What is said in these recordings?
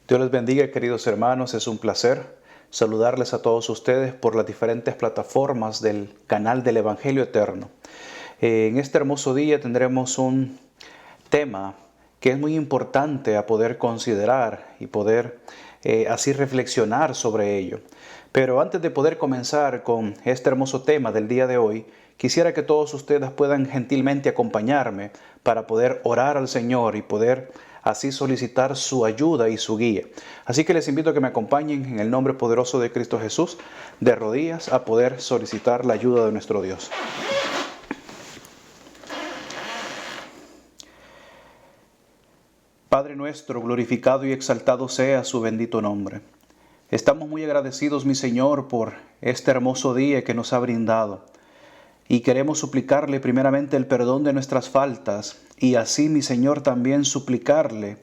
Dios les bendiga, queridos hermanos. Es un placer saludarles a todos ustedes por las diferentes plataformas del canal del Evangelio Eterno. En este hermoso día tendremos un tema que es muy importante a poder considerar y poder así reflexionar sobre ello. Pero antes de poder comenzar con este hermoso tema del día de hoy, quisiera que todos ustedes puedan gentilmente acompañarme para poder orar al Señor y poder así solicitar su ayuda y su guía. Así que les invito a que me acompañen en el nombre poderoso de Cristo Jesús, de rodillas, a poder solicitar la ayuda de nuestro Dios. Padre nuestro, glorificado y exaltado sea su bendito nombre. Estamos muy agradecidos, mi Señor, por este hermoso día que nos ha brindado. Y queremos suplicarle primeramente el perdón de nuestras faltas y así, mi Señor, también suplicarle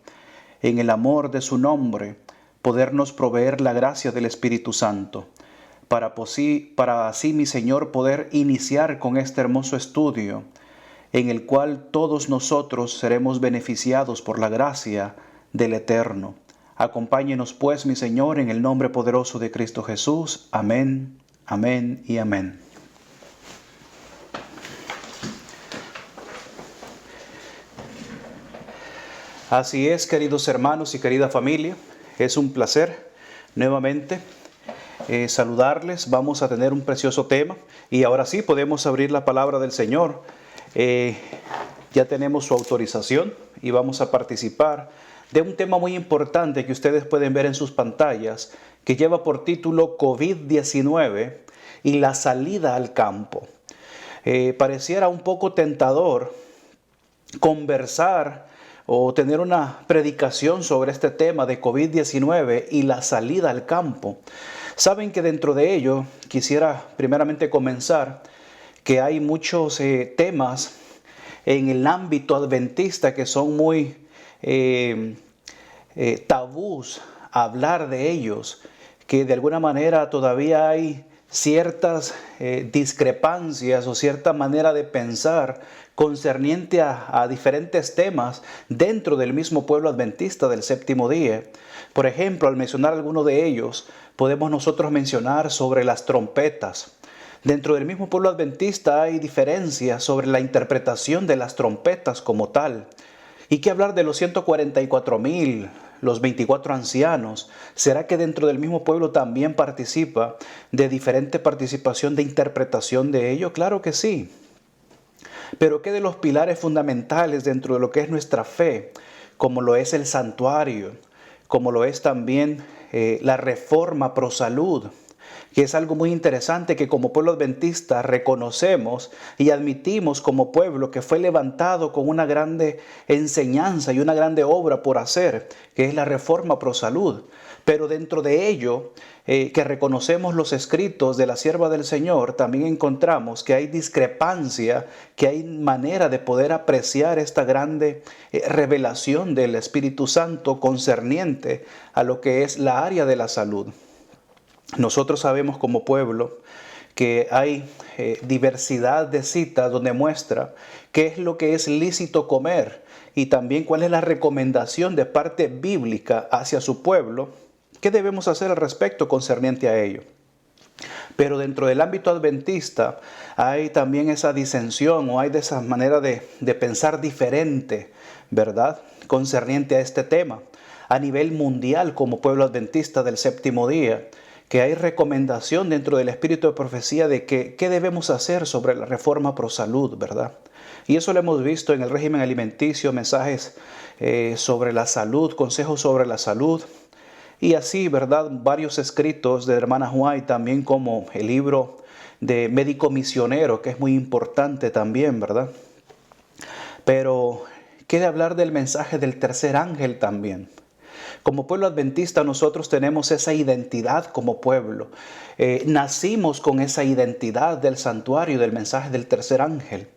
en el amor de su nombre, podernos proveer la gracia del Espíritu Santo, para así, mi Señor, poder iniciar con este hermoso estudio, en el cual todos nosotros seremos beneficiados por la gracia del Eterno. Acompáñenos pues, mi Señor, en el nombre poderoso de Cristo Jesús. Amén, amén y amén. Así es, queridos hermanos y querida familia, es un placer nuevamente saludarles. Vamos a tener un precioso tema y ahora sí podemos abrir la palabra del Señor. Ya tenemos su autorización y vamos a participar de un tema muy importante que ustedes pueden ver en sus pantallas, que lleva por título COVID-19 y la salida al campo. Pareciera un poco tentador conversar o tener una predicación sobre este tema de COVID-19 y la salida al campo. Saben que dentro de ello quisiera primeramente comenzar que hay muchos temas en el ámbito adventista que son muy tabús hablar de ellos, que de alguna manera todavía hay ciertas discrepancias o cierta manera de pensar concerniente a diferentes temas dentro del mismo pueblo adventista del séptimo día. Por ejemplo, al mencionar alguno de ellos, podemos nosotros mencionar sobre las trompetas. Dentro del mismo pueblo adventista hay diferencias sobre la interpretación de las trompetas como tal. ¿Y qué hablar de los 144,000, los 24 ancianos? ¿Será que dentro del mismo pueblo también participa de diferente participación de interpretación de ello? Claro que sí. Pero ¿qué de los pilares fundamentales dentro de lo que es nuestra fe? Como lo es el santuario, como lo es también la reforma pro salud, que es algo muy interesante que como pueblo adventista reconocemos y admitimos como pueblo que fue levantado con una grande enseñanza y una grande obra por hacer, que es la reforma pro salud. Pero dentro de ello, que reconocemos los escritos de la sierva del Señor, también encontramos que hay discrepancia, que hay manera de poder apreciar esta grande revelación del Espíritu Santo concerniente a lo que es la área de la salud. Nosotros sabemos como pueblo que hay diversidad de citas donde muestra qué es lo que es lícito comer y también cuál es la recomendación de parte bíblica hacia su pueblo. ¿Qué debemos hacer al respecto concerniente a ello? Pero dentro del ámbito adventista hay también esa disensión o hay de esa manera de pensar diferente, ¿verdad? Concerniente a este tema. A nivel mundial como pueblo adventista del séptimo día, que hay recomendación dentro del espíritu de profecía de que qué debemos hacer sobre la reforma pro salud, ¿verdad? Y eso lo hemos visto en el régimen alimenticio, mensajes sobre la salud, consejos sobre la salud. Y así, ¿verdad? Varios escritos de hermana White, también como el libro de Médico Misionero, que es muy importante también, ¿verdad? Pero, ¿qué de hablar del mensaje del tercer ángel también? Como pueblo adventista nosotros tenemos esa identidad como pueblo. Nacimos con esa identidad del santuario, del mensaje del tercer ángel.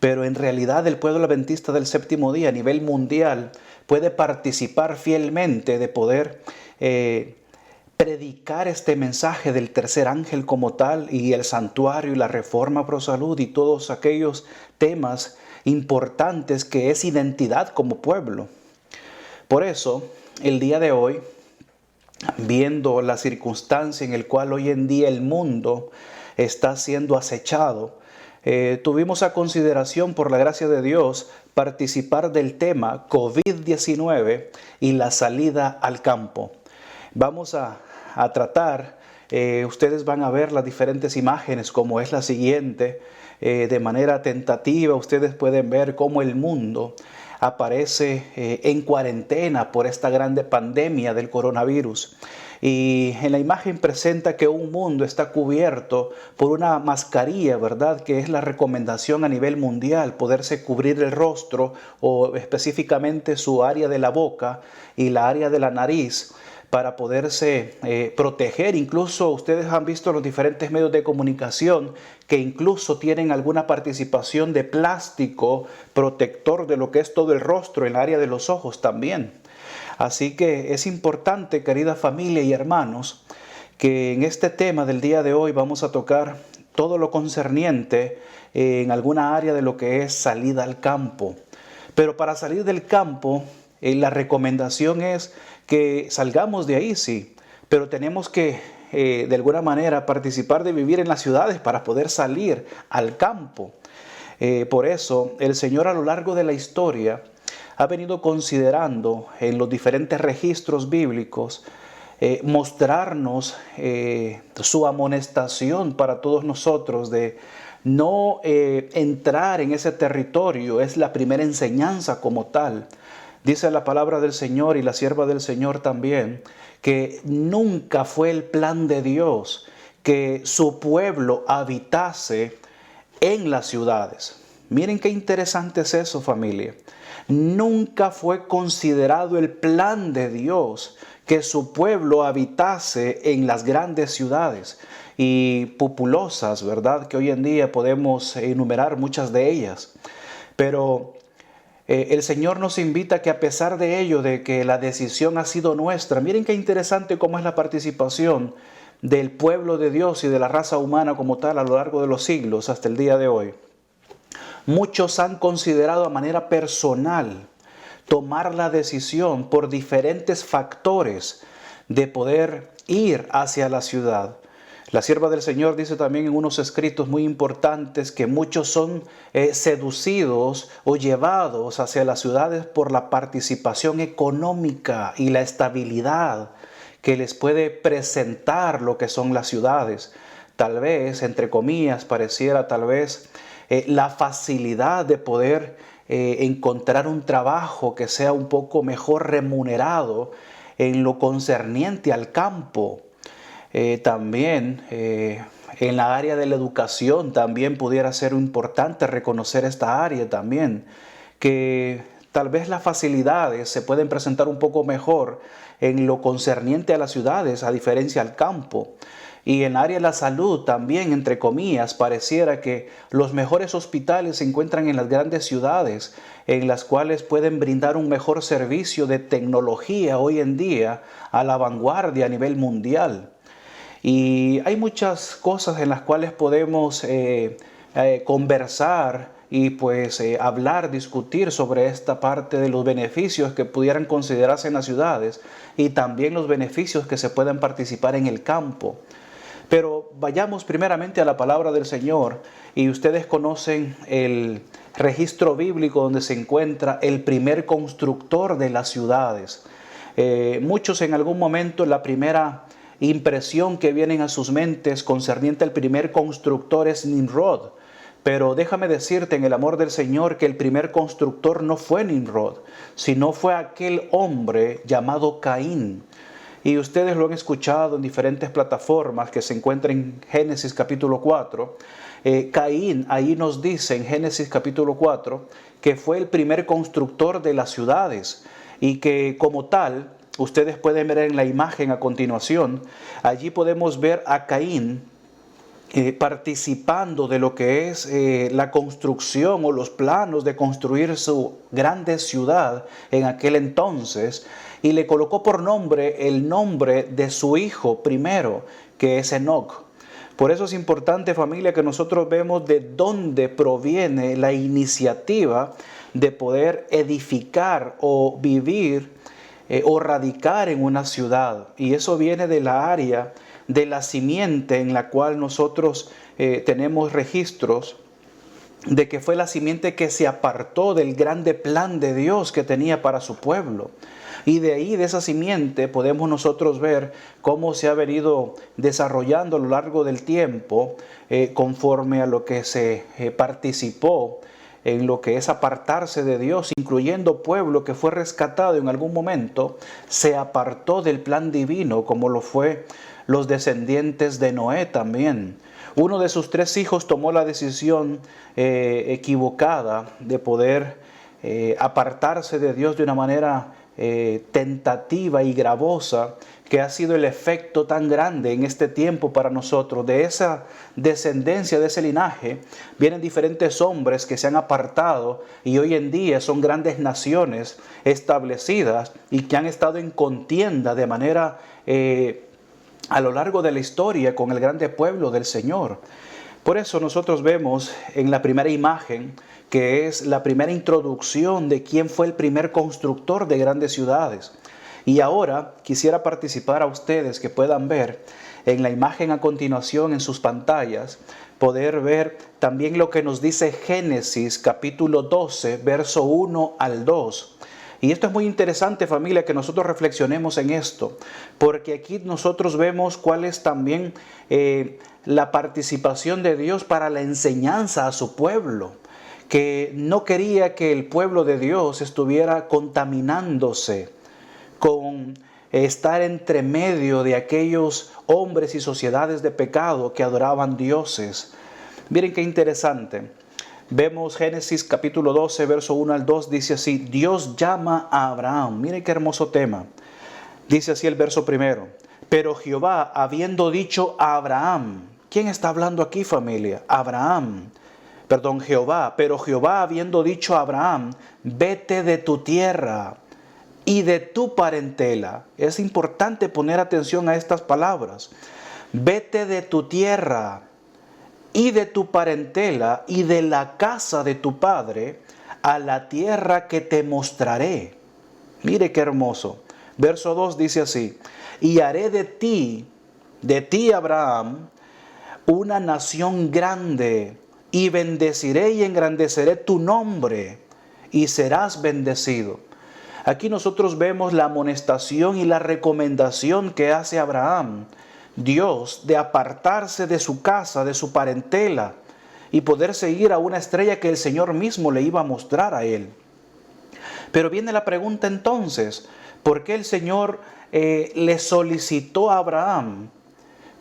Pero en realidad el pueblo adventista del séptimo día a nivel mundial puede participar fielmente de poder predicar este mensaje del tercer ángel como tal y el santuario y la reforma pro salud y todos aquellos temas importantes que es identidad como pueblo. Por eso, el día de hoy viendo la circunstancia en la cual hoy en día el mundo está siendo acechado, tuvimos a consideración, por la gracia de Dios, participar del tema COVID-19 y la salida al campo. Vamos a tratar, ustedes van a ver las diferentes imágenes como es la siguiente. De manera tentativa ustedes pueden ver cómo el mundo aparece en cuarentena por esta grande pandemia del coronavirus. Y en la imagen presenta que un mundo está cubierto por una mascarilla, ¿verdad? Que es la recomendación a nivel mundial, poderse cubrir el rostro o específicamente su área de la boca y la área de la nariz, para poderse proteger. Incluso ustedes han visto los diferentes medios de comunicación que incluso tienen alguna participación de plástico protector de lo que es todo el rostro, en el área de los ojos también. Así que es importante, querida familia y hermanos, que en este tema del día de hoy vamos a tocar todo lo concerniente en alguna área de lo que es salida al campo. Pero para salir del campo, la recomendación es que salgamos de ahí, sí, pero tenemos que de alguna manera participar de vivir en las ciudades para poder salir al campo. Por eso el Señor a lo largo de la historia ha venido considerando en los diferentes registros bíblicos mostrarnos su amonestación para todos nosotros de no entrar en ese territorio. Es la primera enseñanza como tal. Dice la palabra del Señor y la sierva del Señor también, que nunca fue el plan de Dios que su pueblo habitase en las ciudades. Miren qué interesante es eso, familia. Nunca fue considerado el plan de Dios que su pueblo habitase en las grandes ciudades y populosas, ¿verdad? Que hoy en día podemos enumerar muchas de ellas. Pero el Señor nos invita a que a pesar de ello, de que la decisión ha sido nuestra, miren qué interesante cómo es la participación del pueblo de Dios y de la raza humana como tal a lo largo de los siglos hasta el día de hoy. Muchos han considerado a manera personal tomar la decisión por diferentes factores de poder ir hacia la ciudad. La sierva del Señor dice también en unos escritos muy importantes que muchos son seducidos o llevados hacia las ciudades por la participación económica y la estabilidad que les puede presentar lo que son las ciudades. Tal vez, entre comillas, pareciera tal vez la facilidad de poder encontrar un trabajo que sea un poco mejor remunerado en lo concerniente al campo. También en la área de la educación también pudiera ser importante reconocer esta área también, que tal vez las facilidades se pueden presentar un poco mejor en lo concerniente a las ciudades a diferencia al campo. Y en el área de la salud también, entre comillas, pareciera que los mejores hospitales se encuentran en las grandes ciudades, en las cuales pueden brindar un mejor servicio de tecnología hoy en día a la vanguardia a nivel mundial. Y hay muchas cosas en las cuales podemos conversar y pues hablar, discutir sobre esta parte de los beneficios que pudieran considerarse en las ciudades y también los beneficios que se pueden participar en el campo. Pero vayamos primeramente a la palabra del Señor, y ustedes conocen el registro bíblico donde se encuentra el primer constructor de las ciudades. Muchos en algún momento la primera impresión que vienen a sus mentes concerniente al primer constructor es Nimrod. Pero déjame decirte en el amor del Señor que el primer constructor no fue Nimrod, sino fue aquel hombre llamado Caín. Y ustedes lo han escuchado en diferentes plataformas que se encuentran en Génesis capítulo 4. Caín ahí nos dice en Génesis capítulo 4 que fue el primer constructor de las ciudades y que como tal, ustedes pueden ver en la imagen a continuación, allí podemos ver a Caín participando de lo que es la construcción o los planos de construir su grande ciudad en aquel entonces, y le colocó por nombre el nombre de su hijo primero, que es Enoc. Por eso es importante, familia, que nosotros vemos de dónde proviene la iniciativa de poder edificar o vivir o radicar en una ciudad. Y eso viene de la área de la simiente en la cual nosotros tenemos registros de que fue la simiente que se apartó del grande plan de Dios que tenía para su pueblo. Y de ahí, de esa simiente, podemos nosotros ver cómo se ha venido desarrollando a lo largo del tiempo, conforme a lo que se participó en lo que es apartarse de Dios, incluyendo pueblo que fue rescatado en algún momento, se apartó del plan divino, como lo fue los descendientes de Noé también. Uno de sus 3 hijos tomó la decisión equivocada de poder apartarse de Dios de una manera tentativa y gravosa, que ha sido el efecto tan grande en este tiempo para nosotros. De esa descendencia, de ese linaje, vienen diferentes hombres que se han apartado y hoy en día son grandes naciones establecidas y que han estado en contienda de manera a lo largo de la historia con el grande pueblo del Señor. Por eso nosotros vemos en la primera imagen, que es la primera introducción de quién fue el primer constructor de grandes ciudades. Y ahora quisiera participar a ustedes que puedan ver en la imagen a continuación en sus pantallas, poder ver también lo que nos dice Génesis capítulo 12, verso 1 al 2. Y esto es muy interesante, familia, que nosotros reflexionemos en esto, porque aquí nosotros vemos cuál es también la participación de Dios para la enseñanza a su pueblo, que no quería que el pueblo de Dios estuviera contaminándose con estar entre medio de aquellos hombres y sociedades de pecado que adoraban dioses. Miren qué interesante. Vemos Génesis capítulo 12, verso 1 al 2, dice así: Dios llama a Abraham. Miren qué hermoso tema. Dice así el verso primero: pero Jehová, habiendo dicho a Abraham. ¿Quién está hablando aquí, familia? Jehová. Pero Jehová, habiendo dicho a Abraham: vete de tu tierra y de tu parentela. Es importante poner atención a estas palabras. Vete de tu tierra y de tu parentela y de la casa de tu padre a la tierra que te mostraré. Mire qué hermoso. Verso 2 dice así: y haré de ti Abraham, una nación grande, y bendeciré y engrandeceré tu nombre, y serás bendecido. Aquí nosotros vemos la amonestación y la recomendación que hace Abraham, Dios, de apartarse de su casa, de su parentela, y poder seguir a una estrella que el Señor mismo le iba a mostrar a él. Pero viene la pregunta entonces: ¿por qué el Señor le solicitó a Abraham,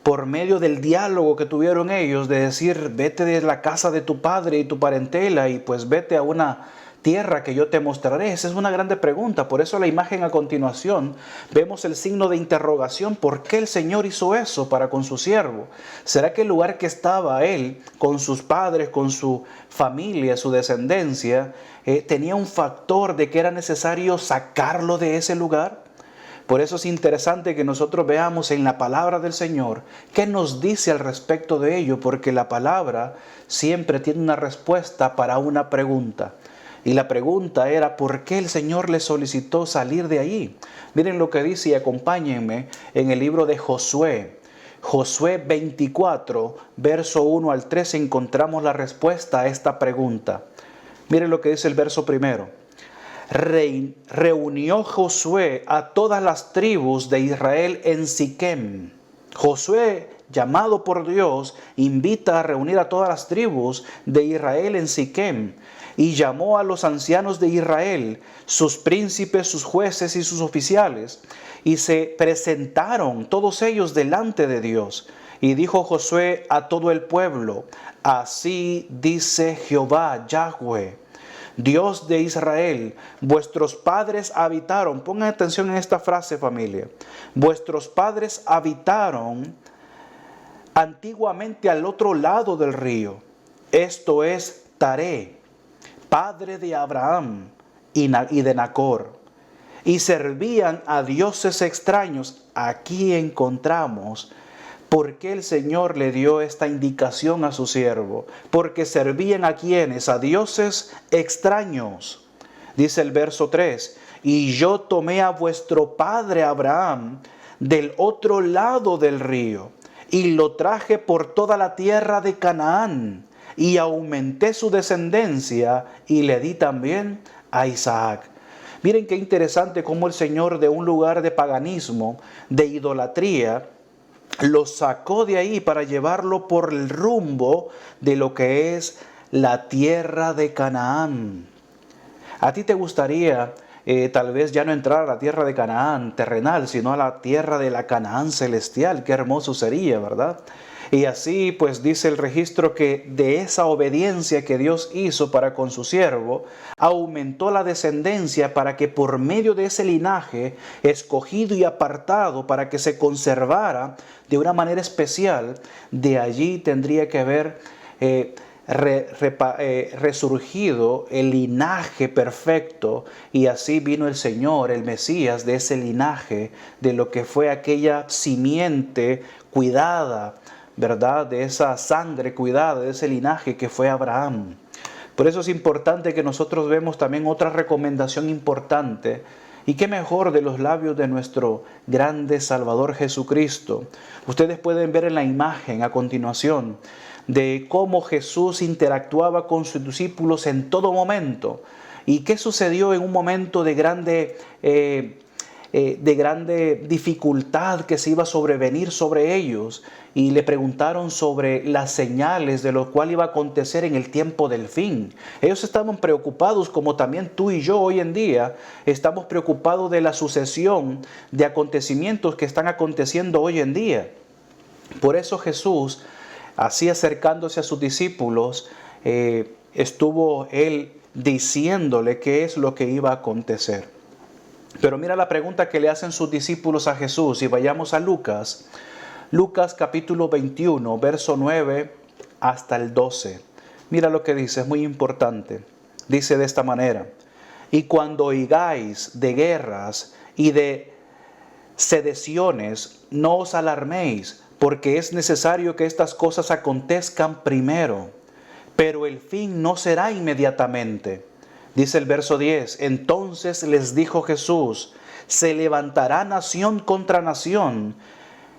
por medio del diálogo que tuvieron ellos, de decir: vete de la casa de tu padre y tu parentela y pues vete a una tierra que yo te mostraré? Esa es una grande pregunta. Por eso la imagen a continuación vemos el signo de interrogación. ¿Por qué el Señor hizo eso para con su siervo? ¿Será que el lugar que estaba él, con sus padres, con su familia, su descendencia, tenía un factor de que era necesario sacarlo de ese lugar? Por eso es interesante que nosotros veamos en la palabra del Señor qué nos dice al respecto de ello, porque la palabra siempre tiene una respuesta para una pregunta. Y la pregunta era: ¿por qué el Señor le solicitó salir de allí? Miren lo que dice, y acompáñenme en el libro de Josué. Josué 24, verso 1 al 3, encontramos la respuesta a esta pregunta. Miren lo que dice el verso primero. Reunió Josué a todas las tribus de Israel en Siquem. Josué, llamado por Dios, invita a reunir a todas las tribus de Israel en Siquem. Y llamó a los ancianos de Israel, sus príncipes, sus jueces y sus oficiales. Y se presentaron todos ellos delante de Dios. Y dijo Josué a todo el pueblo: así dice Jehová, Yahweh, Dios de Israel, vuestros padres habitaron. Pongan atención en esta frase, familia. Vuestros padres habitaron antiguamente al otro lado del río. Esto es Taré, padre de Abraham y de Nacor, y servían a dioses extraños. Aquí encontramos por qué el Señor le dio esta indicación a su siervo. Porque servían a quienes, a dioses extraños. Dice el verso 3: y yo tomé a vuestro padre Abraham del otro lado del río, y lo traje por toda la tierra de Canaán, y aumenté su descendencia, y le di también a Isaac. Miren qué interesante cómo el Señor, de un lugar de paganismo, de idolatría, lo sacó de ahí para llevarlo por el rumbo de lo que es la tierra de Canaán. ¿A ti te gustaría tal vez ya no entrar a la tierra de Canaán terrenal, sino a la tierra de la Canaán celestial? Qué hermoso sería, ¿verdad? Y así pues dice el registro que de esa obediencia que Dios hizo para con su siervo, aumentó la descendencia para que por medio de ese linaje escogido y apartado para que se conservara de una manera especial, de allí tendría que haber resurgido el linaje perfecto, y así vino el Señor, el Mesías, de ese linaje, de lo que fue aquella simiente cuidada, ¿verdad? De esa sangre cuidada, de ese linaje que fue Abraham. Por eso es importante que nosotros vemos también otra recomendación importante, y qué mejor de los labios de nuestro grande Salvador Jesucristo. Ustedes pueden ver en la imagen a continuación de cómo Jesús interactuaba con sus discípulos en todo momento. ¿Y qué sucedió en un momento de grande dificultad que se iba a sobrevenir sobre ellos? Y le preguntaron sobre las señales de lo cual iba a acontecer en el tiempo del fin. Ellos estaban preocupados, como también tú y yo hoy en día estamos preocupados de la sucesión de acontecimientos que están aconteciendo hoy en día. Por eso Jesús, así acercándose a sus discípulos, estuvo él diciéndole qué es lo que iba a acontecer. Pero mira la pregunta que le hacen sus discípulos a Jesús, y vayamos a Lucas. Lucas capítulo 21, verso 9 hasta el 12. Mira lo que dice, es muy importante. Dice de esta manera: y cuando oigáis de guerras y de sediciones, no os alarméis, porque es necesario que estas cosas acontezcan primero, pero el fin no será inmediatamente. Dice el verso 10, entonces les dijo Jesús, se levantará nación contra nación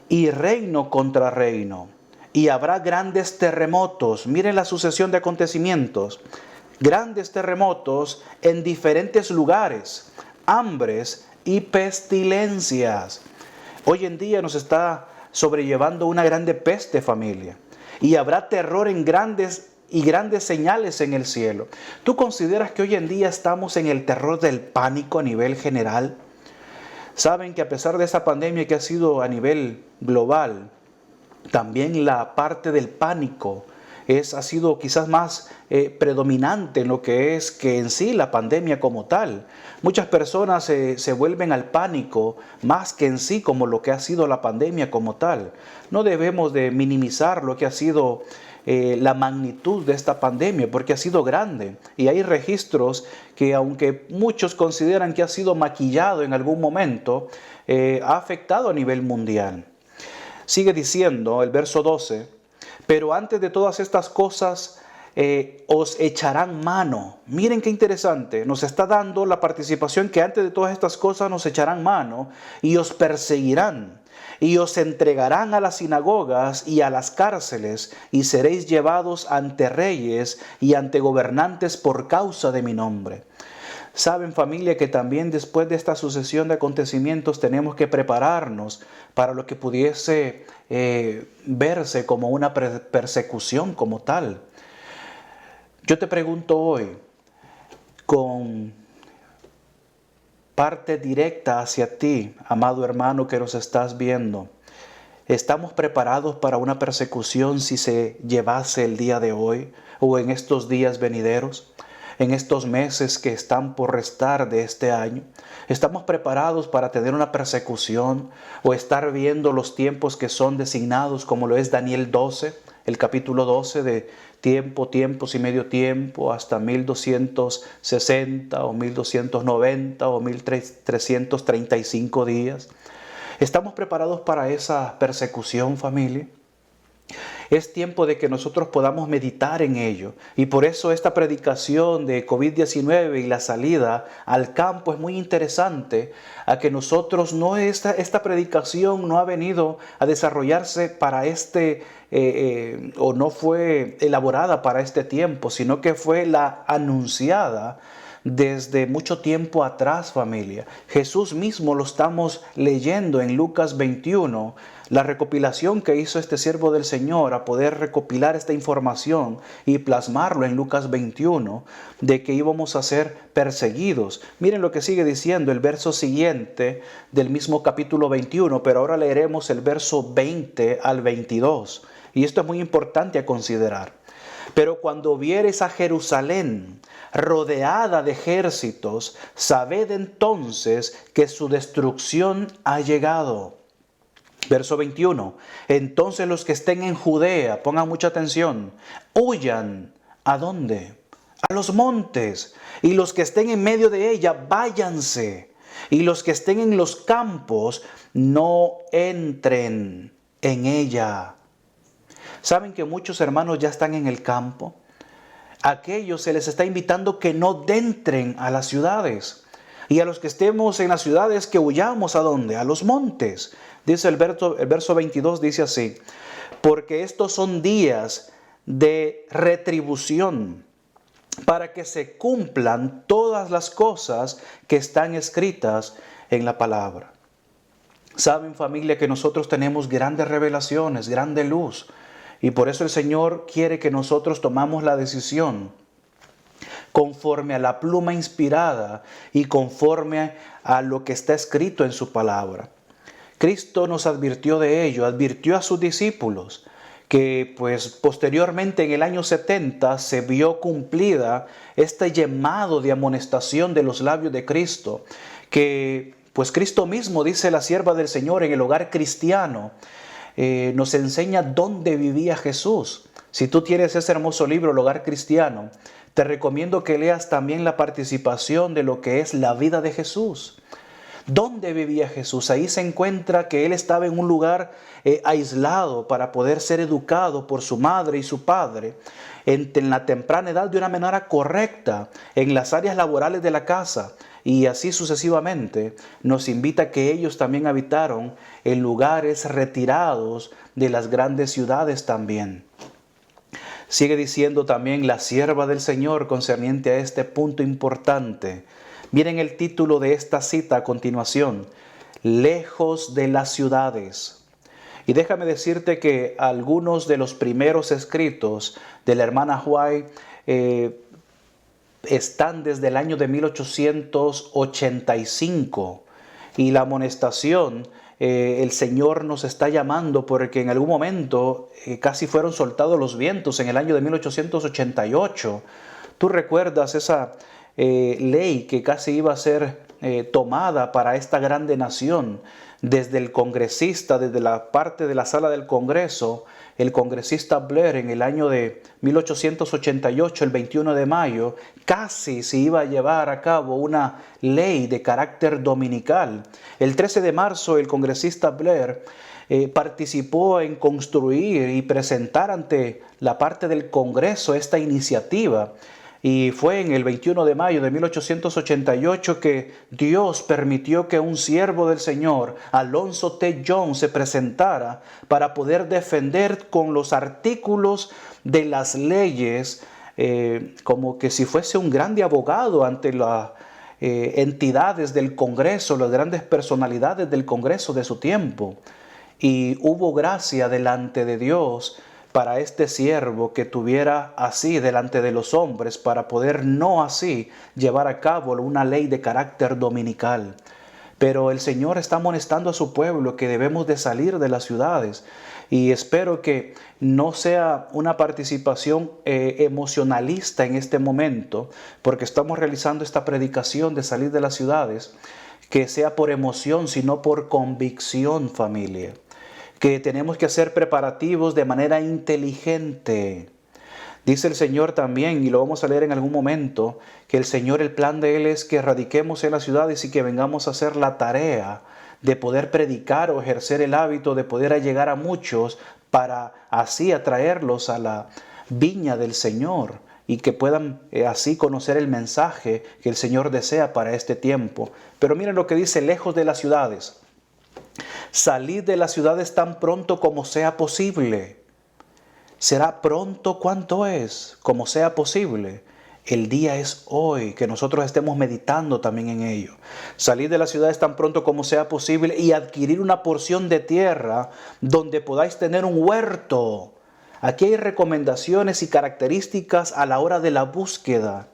y reino contra reino, y habrá grandes terremotos. Miren la sucesión de acontecimientos. Grandes terremotos en diferentes lugares, hambres y pestilencias. Hoy en día nos está sobrellevando una grande peste, familia, y habrá terror en grandes señales en el cielo. ¿Tú consideras que hoy en día estamos en el terror del pánico a nivel general? Saben que a pesar de esa pandemia que ha sido a nivel global, también la parte del pánico ha sido quizás más predominante en lo que es que en sí la pandemia como tal. Muchas personas se vuelven al pánico más que en sí como lo que ha sido la pandemia como tal. No debemos de minimizar lo que ha sido la magnitud de esta pandemia, porque ha sido grande, y hay registros que, aunque muchos consideran que ha sido maquillado en algún momento, ha afectado a nivel mundial. Sigue diciendo el verso 12, pero antes de todas estas cosas os echarán mano. Miren qué interesante, nos está dando la participación que antes de todas estas cosas nos echarán mano y os perseguirán. Y os entregarán a las sinagogas y a las cárceles, y seréis llevados ante reyes y ante gobernantes por causa de mi nombre. Saben, familia, que también después de esta sucesión de acontecimientos tenemos que prepararnos para lo que pudiese verse como una persecución como tal. Yo te pregunto hoy, con parte directa hacia ti, amado hermano que nos estás viendo, ¿estamos preparados para una persecución si se llevase el día de hoy o en estos días venideros? En estos meses que están por restar de este año, ¿estamos preparados para tener una persecución o estar viendo los tiempos que son designados, como lo es Daniel 12, el capítulo 12 de tiempos y medio tiempo, hasta 1260 o 1290 o 1335 días? ¿Estamos preparados para esa persecución, familia? Es tiempo de que nosotros podamos meditar en ello. Y por eso esta predicación de COVID-19 y la salida al campo es muy interesante, a que nosotros esta predicación no ha venido a desarrollarse para o no fue elaborada para este tiempo, sino que fue la anunciada desde mucho tiempo atrás, familia. Jesús mismo lo estamos leyendo en Lucas 21, la recopilación que hizo este siervo del Señor a poder recopilar esta información y plasmarlo en Lucas 21, de que íbamos a ser perseguidos. Miren lo que sigue diciendo el verso siguiente del mismo capítulo 21, pero ahora leeremos el verso 20 al 22. Y esto es muy importante a considerar. Pero cuando viereis a Jerusalén rodeada de ejércitos, sabed entonces que su destrucción ha llegado. Verso 21. Entonces los que estén en Judea, pongan mucha atención, huyan. ¿A dónde? A los montes. Y los que estén en medio de ella, váyanse. Y los que estén en los campos, no entren en ella. ¿Saben que muchos hermanos ya están en el campo? A aquellos se les está invitando que no entren a las ciudades. Y a los que estemos en las ciudades, que huyamos. ¿A dónde? A los montes. Dice el verso 22, dice así: porque estos son días de retribución, para que se cumplan todas las cosas que están escritas en la palabra. Saben, familia, que nosotros tenemos grandes revelaciones, grande luz. Y por eso el Señor quiere que nosotros tomamos la decisión conforme a la pluma inspirada y conforme a lo que está escrito en su palabra. Cristo nos advirtió de ello, advirtió a sus discípulos que pues posteriormente en el año 70 se vio cumplida este llamado de amonestación de los labios de Cristo, que pues Cristo mismo, dice la sierva del Señor, en el hogar cristiano, nos enseña dónde vivía Jesús. Si tú tienes ese hermoso libro, El Hogar Cristiano, te recomiendo que leas también la participación de lo que es la vida de Jesús. ¿Dónde vivía Jesús? Ahí se encuentra que Él estaba en un lugar aislado para poder ser educado por su madre y su padre en la temprana edad de una manera correcta en las áreas laborales de la casa. Y así sucesivamente nos invita a que ellos también habitaron en lugares retirados de las grandes ciudades también. Sigue diciendo también la sierva del Señor concerniente a este punto importante. Miren el título de esta cita a continuación: lejos de las ciudades. Y déjame decirte que algunos de los primeros escritos de la hermana White están desde el año de 1885. Y la amonestación, el Señor nos está llamando porque en algún momento casi fueron soltados los vientos en el año de 1888. ¿Tú recuerdas esa ley que casi iba a ser tomada para esta grande nación? Desde el congresista, desde la parte de la sala del Congreso, el congresista Blair, en el año de 1888, el 21 de mayo, casi se iba a llevar a cabo una ley de carácter dominical. El 13 de marzo, el congresista Blair participó en construir y presentar ante la parte del Congreso esta iniciativa. Y fue en el 21 de mayo de 1888 que Dios permitió que un siervo del Señor, Alonzo T. Jones, se presentara para poder defender con los artículos de las leyes, como que si fuese un grande abogado ante las entidades del Congreso, las grandes personalidades del Congreso de su tiempo. Y hubo gracia delante de Dios para este siervo que tuviera así delante de los hombres, para poder no así llevar a cabo una ley de carácter dominical. Pero el Señor está amonestando a su pueblo que debemos de salir de las ciudades. Y espero que no sea una participación emocionalista en este momento, porque estamos realizando esta predicación de salir de las ciudades, que sea por emoción, sino por convicción, familia. Que tenemos que hacer preparativos de manera inteligente. Dice el Señor también, y lo vamos a leer en algún momento, que el Señor, el plan de Él es que radiquemos en las ciudades y que vengamos a hacer la tarea de poder predicar o ejercer el hábito de poder llegar a muchos para así atraerlos a la viña del Señor y que puedan así conocer el mensaje que el Señor desea para este tiempo. Pero miren lo que dice: lejos de las ciudades. Salid de las ciudades tan pronto como sea posible. ¿Será pronto? ¿Cuánto es? Como sea posible. El día es hoy, que nosotros estemos meditando también en ello. Salid de las ciudades tan pronto como sea posible y adquirir una porción de tierra donde podáis tener un huerto. Aquí hay recomendaciones y características a la hora de la búsqueda,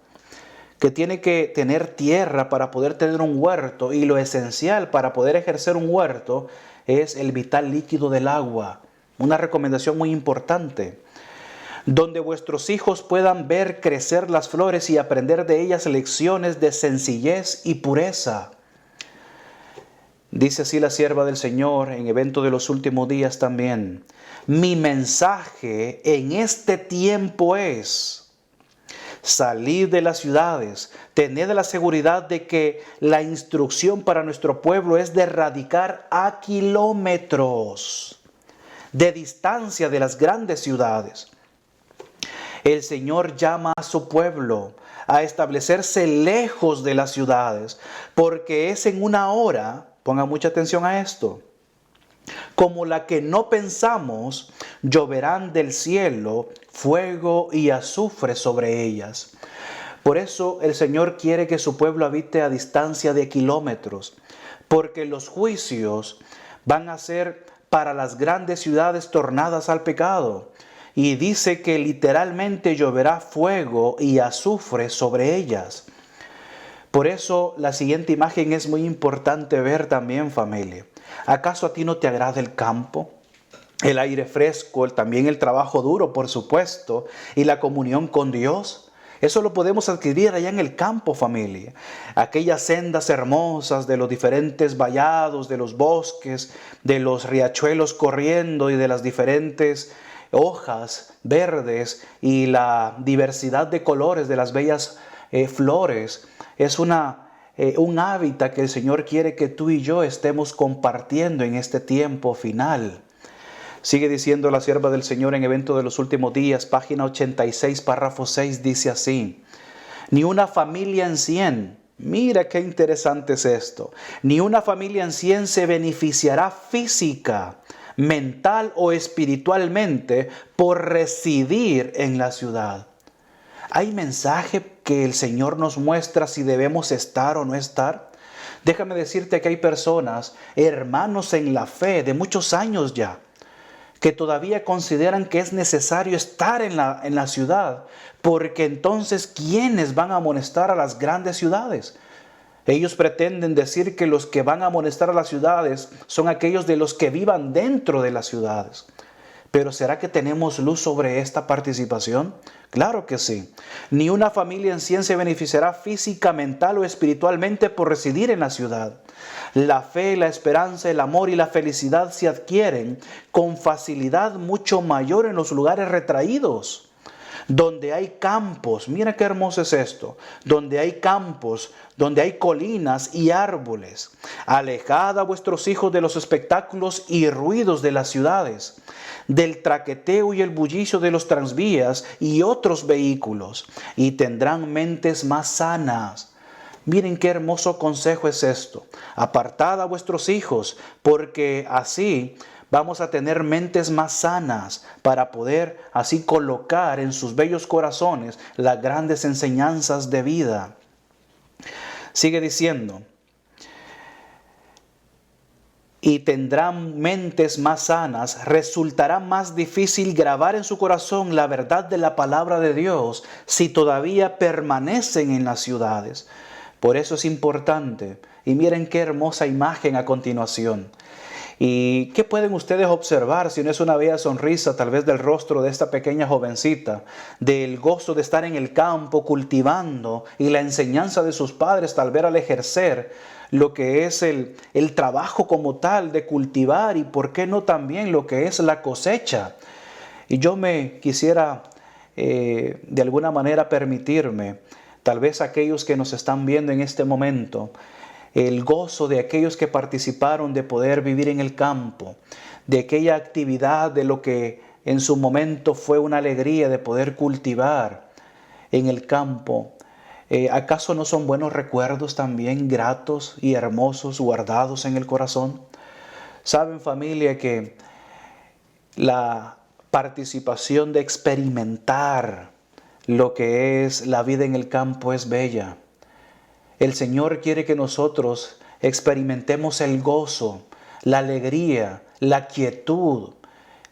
que tiene que tener tierra para poder tener un huerto, y lo esencial para poder ejercer un huerto es el vital líquido del agua. Una recomendación muy importante. Donde vuestros hijos puedan ver crecer las flores y aprender de ellas lecciones de sencillez y pureza. Dice así la sierva del Señor en Evento de los Últimos Días también: mi mensaje en este tiempo es: salid de las ciudades, tened la seguridad de que la instrucción para nuestro pueblo es de radicar a kilómetros de distancia de las grandes ciudades. El Señor llama a su pueblo a establecerse lejos de las ciudades, porque es en una hora, ponga mucha atención a esto, como la que no pensamos, lloverán del cielo fuego y azufre sobre ellas. Por eso el Señor quiere que su pueblo habite a distancia de kilómetros, porque los juicios van a ser para las grandes ciudades tornadas al pecado. Y dice que literalmente lloverá fuego y azufre sobre ellas. Por eso la siguiente imagen es muy importante ver también, familia. ¿Acaso a ti no te agrada el campo? El aire fresco, también el trabajo duro, por supuesto, y la comunión con Dios. Eso lo podemos adquirir allá en el campo, familia. Aquellas sendas hermosas de los diferentes vallados, de los bosques, de los riachuelos corriendo y de las diferentes hojas verdes y la diversidad de colores de las bellas flores. Es un hábitat que el Señor quiere que tú y yo estemos compartiendo en este tiempo final. Sigue diciendo la sierva del Señor en Evento de los Últimos Días, página 86, párrafo 6, dice así: ni una familia en 100, mira qué interesante es esto, ni una familia en 100 se beneficiará física, mental o espiritualmente por residir en la ciudad. ¿Hay mensaje que el Señor nos muestra si debemos estar o no estar? Déjame decirte que hay personas, hermanos en la fe de muchos años ya, que todavía consideran que es necesario estar en la ciudad, porque entonces, ¿quiénes van a amonestar a las grandes ciudades? Ellos pretenden decir que los que van a amonestar a las ciudades son aquellos de los que vivan dentro de las ciudades. Pero ¿será que tenemos luz sobre esta participación? Claro que sí. Ni una familia en 100 se beneficiará física, mental o espiritualmente por residir en la ciudad. La fe, la esperanza, el amor y la felicidad se adquieren con facilidad mucho mayor en los lugares retraídos, donde hay campos. Mira qué hermoso es esto. Donde hay campos, donde hay colinas y árboles. Alejad a vuestros hijos de los espectáculos y ruidos de las ciudades, del traqueteo y el bullicio de los tranvías y otros vehículos, y tendrán mentes más sanas. Miren qué hermoso consejo es esto. Apartad a vuestros hijos, porque así vamos a tener mentes más sanas para poder así colocar en sus bellos corazones las grandes enseñanzas de vida. Sigue diciendo: y tendrán mentes más sanas, resultará más difícil grabar en su corazón la verdad de la palabra de Dios si todavía permanecen en las ciudades. Por eso es importante. Y miren qué hermosa imagen a continuación. ¿Y qué pueden ustedes observar si no es una bella sonrisa tal vez del rostro de esta pequeña jovencita? Del gozo de estar en el campo cultivando y la enseñanza de sus padres tal vez al ejercer lo que es el trabajo como tal de cultivar, y por qué no también lo que es la cosecha. Y yo me quisiera de alguna manera permitirme, tal vez aquellos que nos están viendo en este momento, el gozo de aquellos que participaron de poder vivir en el campo, de aquella actividad de lo que en su momento fue una alegría de poder cultivar en el campo. ¿Acaso no son buenos recuerdos también, gratos y hermosos, guardados en el corazón? Saben, familia, que la participación de experimentar lo que es la vida en el campo es bella. El Señor quiere que nosotros experimentemos el gozo, la alegría, la quietud,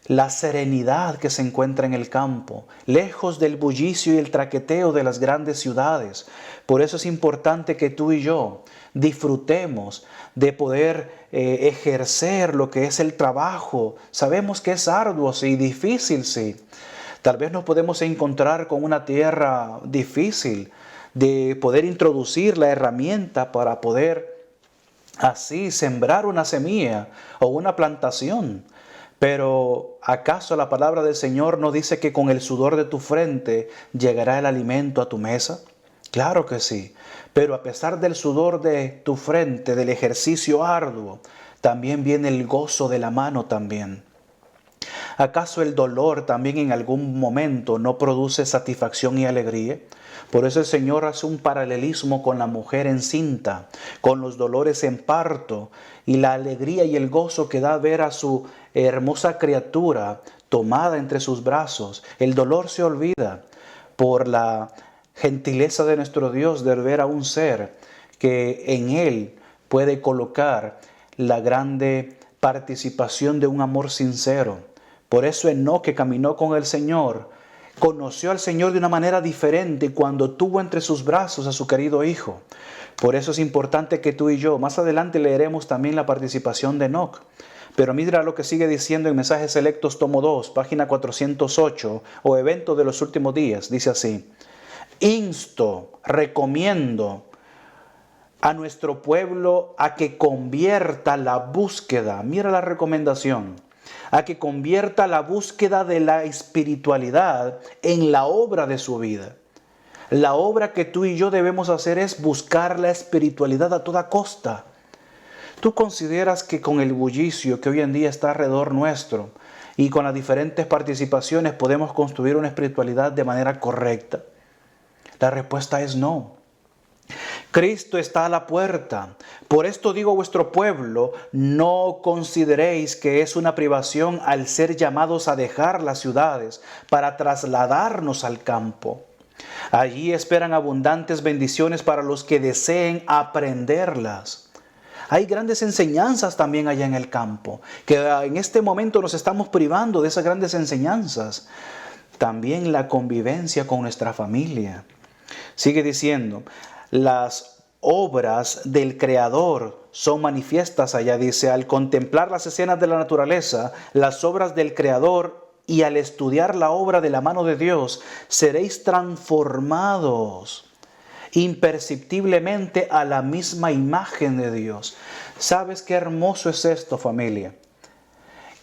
la serenidad que se encuentra en el campo, lejos del bullicio y el traqueteo de las grandes ciudades. Por eso es importante que tú y yo disfrutemos de poder ejercer lo que es el trabajo. Sabemos que es arduo y difícil, sí. Tal vez nos podemos encontrar con una tierra difícil, de poder introducir la herramienta para poder así sembrar una semilla o una plantación. Pero ¿acaso la palabra del Señor no dice que con el sudor de tu frente llegará el alimento a tu mesa? Claro que sí. Pero a pesar del sudor de tu frente, del ejercicio arduo, también viene el gozo de la mano también. ¿Acaso el dolor también en algún momento no produce satisfacción y alegría? Por eso el Señor hace un paralelismo con la mujer encinta, con los dolores en parto y la alegría y el gozo que da ver a su hermosa criatura tomada entre sus brazos. El dolor se olvida por la gentileza de nuestro Dios de ver a un ser que en Él puede colocar la grande participación de un amor sincero. Por eso Enoc, que caminó con el Señor, conoció al Señor de una manera diferente cuando tuvo entre sus brazos a su querido Hijo. Por eso es importante que tú y yo, más adelante leeremos también la participación de Enoc. Pero mira lo que sigue diciendo en Mensajes Selectos, tomo 2, página 408, o Evento de los Últimos Días. Dice así: insto, recomiendo a nuestro pueblo a que convierta la búsqueda, mira la recomendación, a que convierta la búsqueda de la espiritualidad en la obra de su vida. La obra que tú y yo debemos hacer es buscar la espiritualidad a toda costa. ¿Tú consideras que con el bullicio que hoy en día está alrededor nuestro y con las diferentes participaciones podemos construir una espiritualidad de manera correcta? La respuesta es no. Cristo está a la puerta. Por esto digo a vuestro pueblo, no consideréis que es una privación al ser llamados a dejar las ciudades para trasladarnos al campo. Allí esperan abundantes bendiciones para los que deseen aprenderlas. Hay grandes enseñanzas también allá en el campo, que en este momento nos estamos privando de esas grandes enseñanzas. También la convivencia con nuestra familia. Sigue diciendo, las obras del Creador son manifiestas allá, dice, al contemplar las escenas de la naturaleza, las obras del Creador y al estudiar la obra de la mano de Dios, seréis transformados imperceptiblemente a la misma imagen de Dios. ¿Sabes qué hermoso es esto, familia?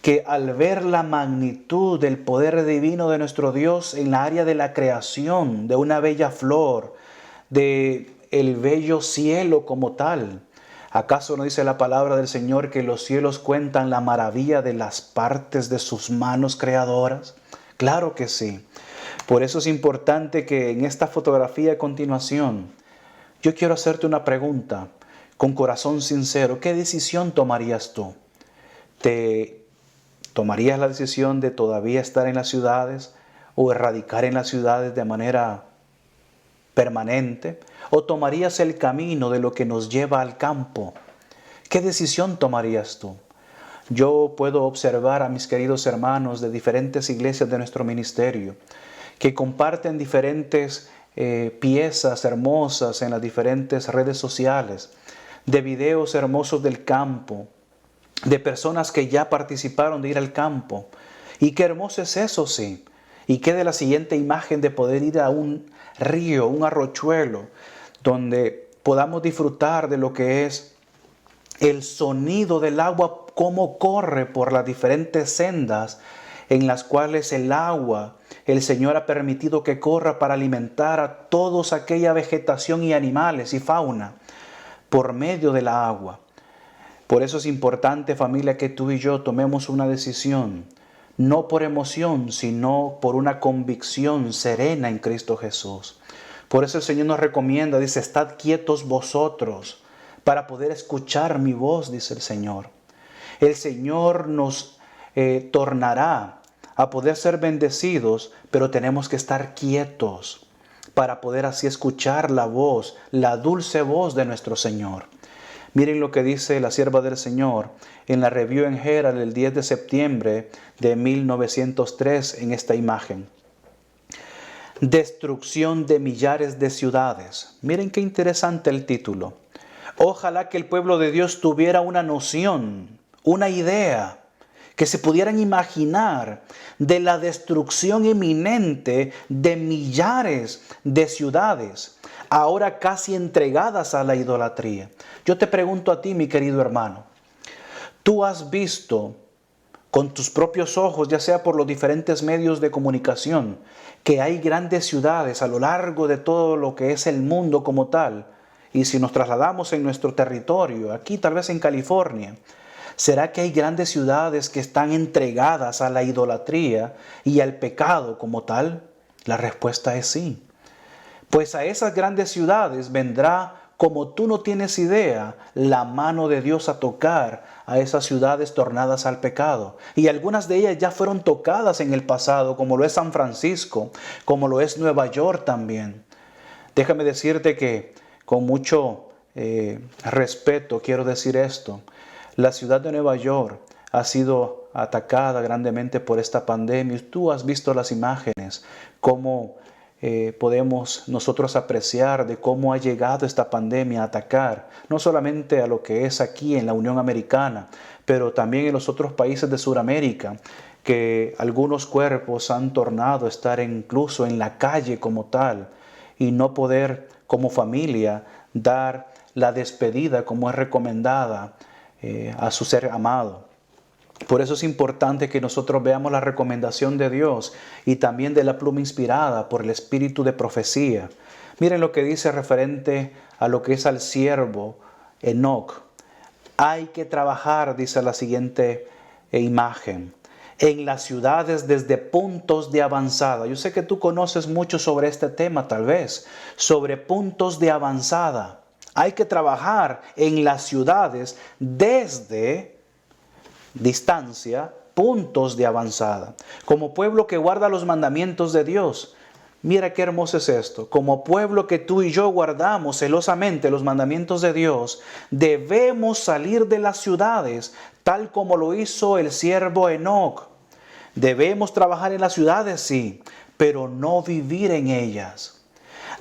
Que al ver la magnitud del poder divino de nuestro Dios en la área de la creación, de una bella flor, de el bello cielo como tal, ¿acaso no dice la palabra del Señor que los cielos cuentan la maravilla de las partes de sus manos creadoras? Claro que sí. Por eso es importante que en esta fotografía a continuación, yo quiero hacerte una pregunta con corazón sincero. ¿Qué decisión tomarías tú? ¿Te tomarías la decisión de todavía estar en las ciudades o erradicar en las ciudades de manera permanente? ¿O tomarías el camino de lo que nos lleva al campo? ¿Qué decisión tomarías tú? Yo puedo observar a mis queridos hermanos de diferentes iglesias de nuestro ministerio que comparten diferentes piezas hermosas en las diferentes redes sociales, de videos hermosos del campo, de personas que ya participaron de ir al campo. Y qué hermoso es eso, sí. Y qué de la siguiente imagen de poder ir a un río, un arrochuelo, donde podamos disfrutar de lo que es el sonido del agua, cómo corre por las diferentes sendas en las cuales el agua, el Señor ha permitido que corra para alimentar a toda aquella vegetación y animales y fauna. por medio de la agua. Por eso es importante, familia, que tú y yo tomemos una decisión, no por emoción, sino por una convicción serena en Cristo Jesús. Por eso el Señor nos recomienda, dice, estad quietos vosotros para poder escuchar mi voz, dice el Señor. El Señor nos tornará a poder ser bendecidos, pero tenemos que estar quietos para poder así escuchar la voz, la dulce voz de nuestro Señor. Miren lo que dice la sierva del Señor en la Review and Herald el 10 de septiembre de 1903 en esta imagen. Destrucción de millares de ciudades. Miren qué interesante el título. Ojalá que el pueblo de Dios tuviera una noción, una idea, que se pudieran imaginar de la destrucción inminente de millares de ciudades, ahora casi entregadas a la idolatría. Yo te pregunto a ti, mi querido hermano, ¿tú has visto con tus propios ojos, ya sea por los diferentes medios de comunicación, que hay grandes ciudades a lo largo de todo lo que es el mundo como tal? Y si nos trasladamos en nuestro territorio, aquí tal vez en California, ¿será que hay grandes ciudades que están entregadas a la idolatría y al pecado como tal? La respuesta es sí. Pues a esas grandes ciudades vendrá, como tú no tienes idea, la mano de Dios a tocar a esas ciudades tornadas al pecado. Y algunas de ellas ya fueron tocadas en el pasado, como lo es San Francisco, como lo es Nueva York también. Déjame decirte que con mucho respeto quiero decir esto. La ciudad de Nueva York ha sido atacada grandemente por esta pandemia. Tú has visto las imágenes, cómo podemos nosotros apreciar de cómo ha llegado esta pandemia a atacar, no solamente a lo que es aquí en la Unión Americana, pero también en los otros países de Sudamérica, que algunos cuerpos han tornado a estar incluso en la calle como tal y no poder como familia dar la despedida como es recomendada a su ser amado. Por eso es importante que nosotros veamos la recomendación de Dios y también de la pluma inspirada por el espíritu de profecía. Miren lo que dice referente a lo que es al siervo Enoc. Hay que trabajar, dice la siguiente imagen, en las ciudades desde puntos de avanzada. Yo sé que tú conoces mucho sobre este tema tal vez, sobre puntos de avanzada. Hay que trabajar en las ciudades desde distancia, puntos de avanzada. Como pueblo que guarda los mandamientos de Dios. Mira qué hermoso es esto. Como pueblo que tú y yo guardamos celosamente los mandamientos de Dios, debemos salir de las ciudades, tal como lo hizo el siervo Enoc. Debemos trabajar en las ciudades, sí, pero no vivir en ellas.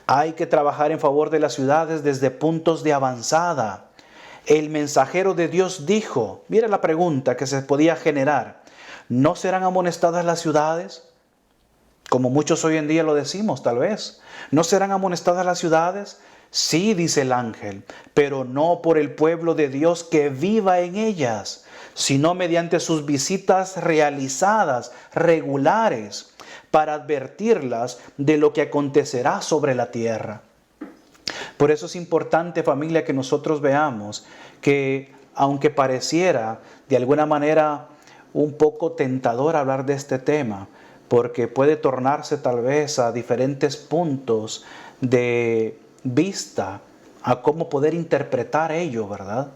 Hay que trabajar en favor de las ciudades desde puntos de avanzada. El mensajero de Dios dijo, mira la pregunta que se podía generar, ¿no serán amonestadas las ciudades? Como muchos hoy en día lo decimos, tal vez. ¿No serán amonestadas las ciudades? Sí, dice el ángel, pero no por el pueblo de Dios que viva en ellas, sino mediante sus visitas realizadas, regulares, para advertirlas de lo que acontecerá sobre la tierra. Por eso es importante, familia, que nosotros veamos que, aunque pareciera de alguna manera un poco tentador hablar de este tema, porque puede tornarse tal vez a diferentes puntos de vista a cómo poder interpretar ello, ¿verdad?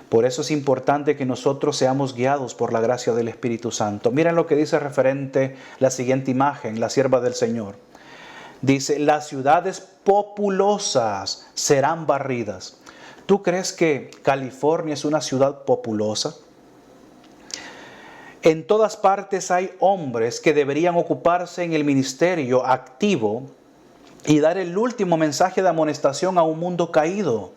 Por eso es importante que nosotros seamos guiados por la gracia del Espíritu Santo. Miren lo que dice referente la siguiente imagen, la sierva del Señor. Dice, las ciudades populosas serán barridas. ¿Tú crees que California es una ciudad populosa? En todas partes hay hombres que deberían ocuparse en el ministerio activo y dar el último mensaje de amonestación a un mundo caído.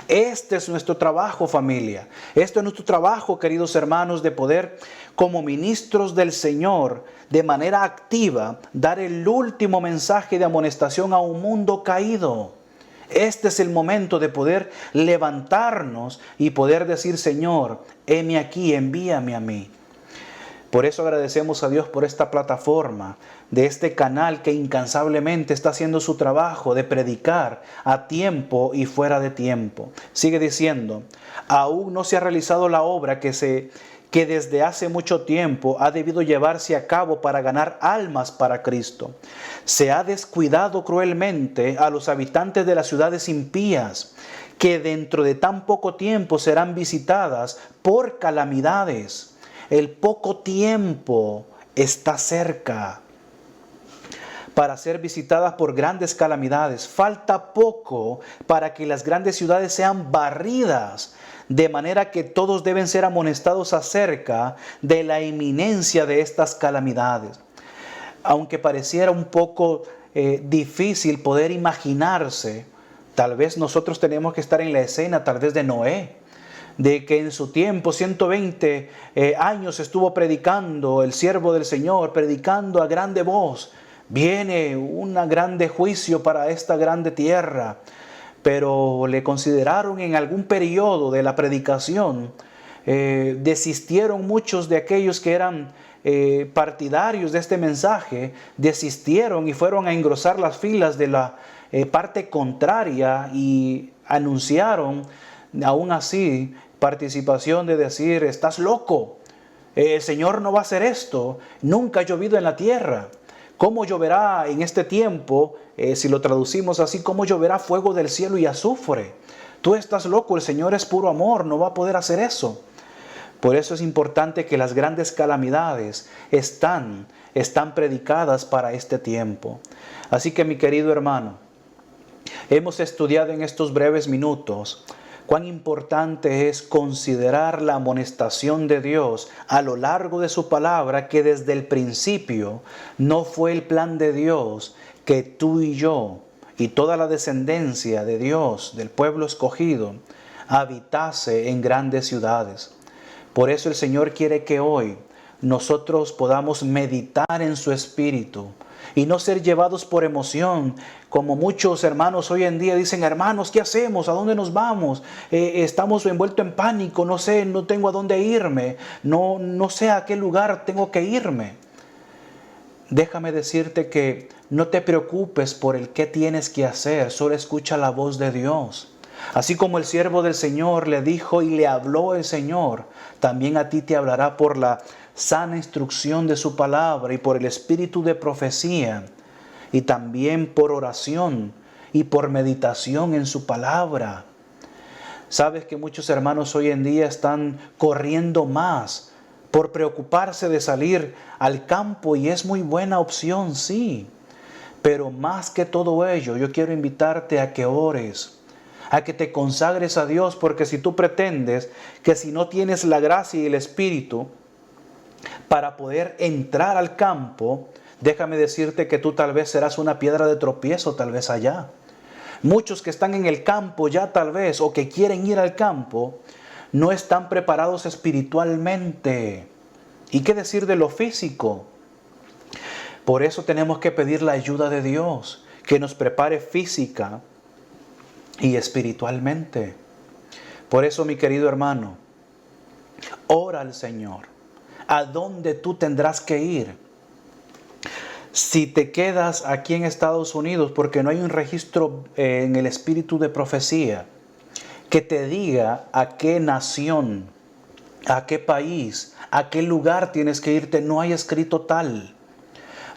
Este es nuestro trabajo, familia. Este es nuestro trabajo, queridos hermanos, de poder, como ministros del Señor, de manera activa, dar el último mensaje de amonestación a un mundo caído. Este es el momento de poder levantarnos y poder decir, Señor, heme aquí, envíame a mí. Por eso agradecemos a Dios por esta plataforma, de este canal que incansablemente está haciendo su trabajo de predicar a tiempo y fuera de tiempo. Sigue diciendo, aún no se ha realizado la obra que desde hace mucho tiempo ha debido llevarse a cabo para ganar almas para Cristo. Se ha descuidado cruelmente a los habitantes de las ciudades impías, que dentro de tan poco tiempo serán visitadas por calamidades. El poco tiempo está cerca para ser visitadas por grandes calamidades. Falta poco para que las grandes ciudades sean barridas, de manera que todos deben ser amonestados acerca de la inminencia de estas calamidades. Aunque pareciera un poco difícil poder imaginarse, tal vez nosotros tenemos que estar en la escena, tal vez de Noé, de que en su tiempo, 120 años estuvo predicando, el siervo del Señor, predicando a grande voz. Viene un grande juicio para esta grande tierra, pero le consideraron en algún periodo de la predicación, desistieron muchos de aquellos que eran partidarios de este mensaje, desistieron y fueron a engrosar las filas de la parte contraria y anunciaron, aún así, participación de decir, estás loco, el Señor no va a hacer esto, nunca ha llovido en la tierra. ¿Cómo lloverá en este tiempo? Si lo traducimos así, ¿cómo lloverá fuego del cielo y azufre? Tú estás loco, el Señor es puro amor, no va a poder hacer eso. Por eso es importante que las grandes calamidades están predicadas para este tiempo. Así que mi querido hermano, hemos estudiado en estos breves minutos cuán importante es considerar la amonestación de Dios a lo largo de su palabra, que desde el principio no fue el plan de Dios que tú y yo y toda la descendencia de Dios, del pueblo escogido, habitase en grandes ciudades. Por eso el Señor quiere que hoy nosotros podamos meditar en su espíritu y no ser llevados por emoción, como muchos hermanos hoy en día dicen, hermanos, ¿qué hacemos? ¿A dónde nos vamos? Estamos envueltos en pánico, no sé, no tengo a dónde irme, no sé a qué lugar tengo que irme. Déjame decirte que no te preocupes por el qué tienes que hacer, solo escucha la voz de Dios. Así como el siervo del Señor le dijo y le habló el Señor, también a ti te hablará por la sana instrucción de su palabra y por el espíritu de profecía, y también por oración y por meditación en su palabra. Sabes que muchos hermanos hoy en día están corriendo más por preocuparse de salir al campo, y es muy buena opción, sí. Pero más que todo ello, yo quiero invitarte a que ores, a que te consagres a Dios, porque si tú pretendes que si no tienes la gracia y el espíritu para poder entrar al campo, déjame decirte que tú tal vez serás una piedra de tropiezo, tal vez allá. Muchos que están en el campo ya tal vez, o que quieren ir al campo, no están preparados espiritualmente. ¿Y qué decir de lo físico? Por eso tenemos que pedir la ayuda de Dios, que nos prepare física y espiritualmente. Por eso, mi querido hermano, ora al Señor. ¿A dónde tú tendrás que ir? Si te quedas aquí en Estados Unidos, porque no hay un registro en el espíritu de profecía que te diga a qué nación, a qué país, a qué lugar tienes que irte, no hay escrito tal.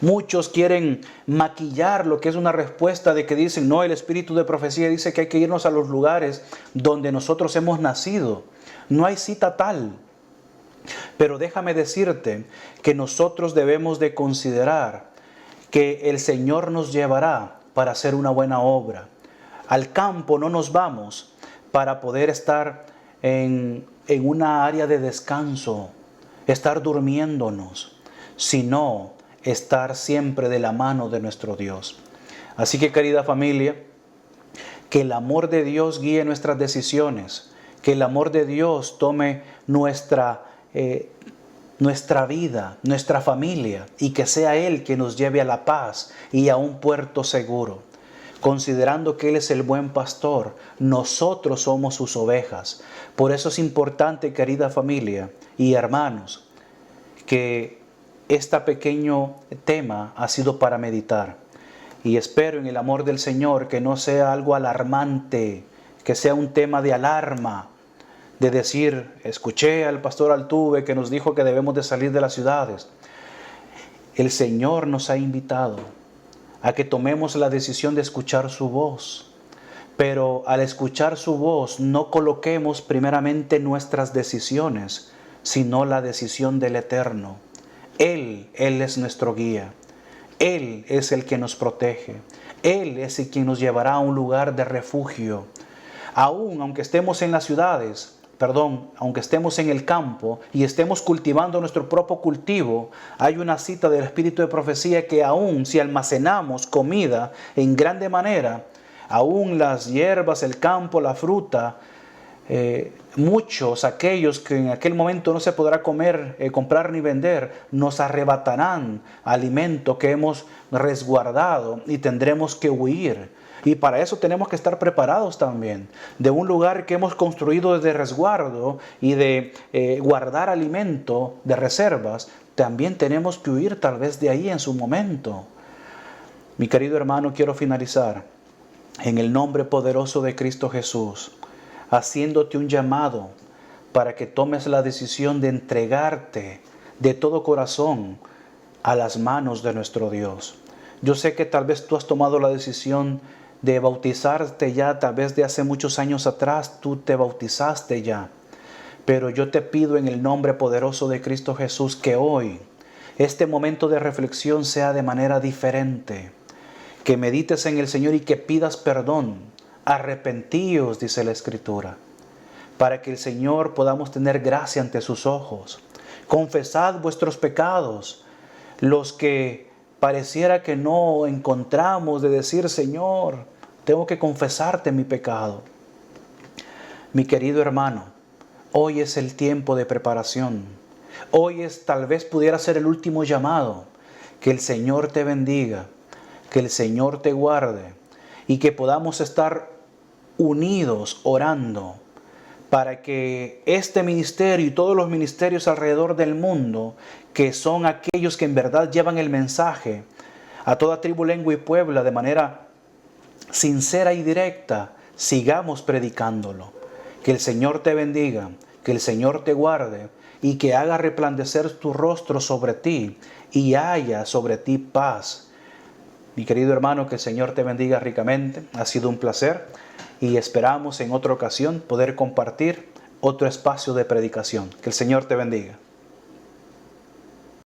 Muchos quieren maquillar lo que es una respuesta de que dicen, no, el espíritu de profecía dice que hay que irnos a los lugares donde nosotros hemos nacido. No hay cita tal. Pero déjame decirte que nosotros debemos de considerar que el Señor nos llevará para hacer una buena obra. Al campo no nos vamos para poder estar en una área de descanso, estar durmiéndonos, sino estar siempre de la mano de nuestro Dios. Así que, querida familia, que el amor de Dios guíe nuestras decisiones, que el amor de Dios tome nuestra vida, nuestra familia, y que sea Él quien nos lleve a la paz y a un puerto seguro. Considerando que Él es el buen pastor, nosotros somos sus ovejas. Por eso es importante, querida familia y hermanos, que este pequeño tema ha sido para meditar. Y espero en el amor del Señor que no sea algo alarmante, que sea un tema de alarma, de decir, escuché al pastor Altuve que nos dijo que debemos de salir de las ciudades. El Señor nos ha invitado a que tomemos la decisión de escuchar su voz. Pero al escuchar su voz, no coloquemos primeramente nuestras decisiones, sino la decisión del Eterno. Él es nuestro guía. Él es el que nos protege. Él es el quien nos llevará a un lugar de refugio. Aunque estemos en las ciudades, aunque estemos en el campo y estemos cultivando nuestro propio cultivo, hay una cita del Espíritu de Profecía que aún si almacenamos comida en grande manera, aún las hierbas, el campo, la fruta, muchos, aquellos que en aquel momento no se podrá comer, comprar ni vender, nos arrebatarán alimento que hemos resguardado y tendremos que huir. Y para eso tenemos que estar preparados también. De un lugar que hemos construido de resguardo y de guardar alimento, de reservas, también tenemos que huir tal vez de ahí en su momento. Mi querido hermano, quiero finalizar en el nombre poderoso de Cristo Jesús, haciéndote un llamado para que tomes la decisión de entregarte de todo corazón a las manos de nuestro Dios. Yo sé que tal vez tú has tomado la decisión de bautizarte ya, tal vez de hace muchos años atrás tú te bautizaste ya. Pero yo te pido en el nombre poderoso de Cristo Jesús que hoy este momento de reflexión sea de manera diferente. Que medites en el Señor y que pidas perdón. Arrepentíos, dice la Escritura, para que el Señor podamos tener gracia ante sus ojos. Confesad vuestros pecados, los que pareciera que no encontramos de decir, Señor, tengo que confesarte mi pecado. Mi querido hermano, hoy es el tiempo de preparación. Hoy tal vez pudiera ser el último llamado. Que el Señor te bendiga, que el Señor te guarde y que podamos estar unidos orando para que este ministerio y todos los ministerios alrededor del mundo, que son aquellos que en verdad llevan el mensaje a toda tribu, lengua y pueblo de manera sincera y directa, sigamos predicándolo. Que el Señor te bendiga, que el Señor te guarde y que haga resplandecer tu rostro sobre ti y haya sobre ti paz. Mi querido hermano, que el Señor te bendiga ricamente. Ha sido un placer y esperamos en otra ocasión poder compartir otro espacio de predicación. Que el Señor te bendiga.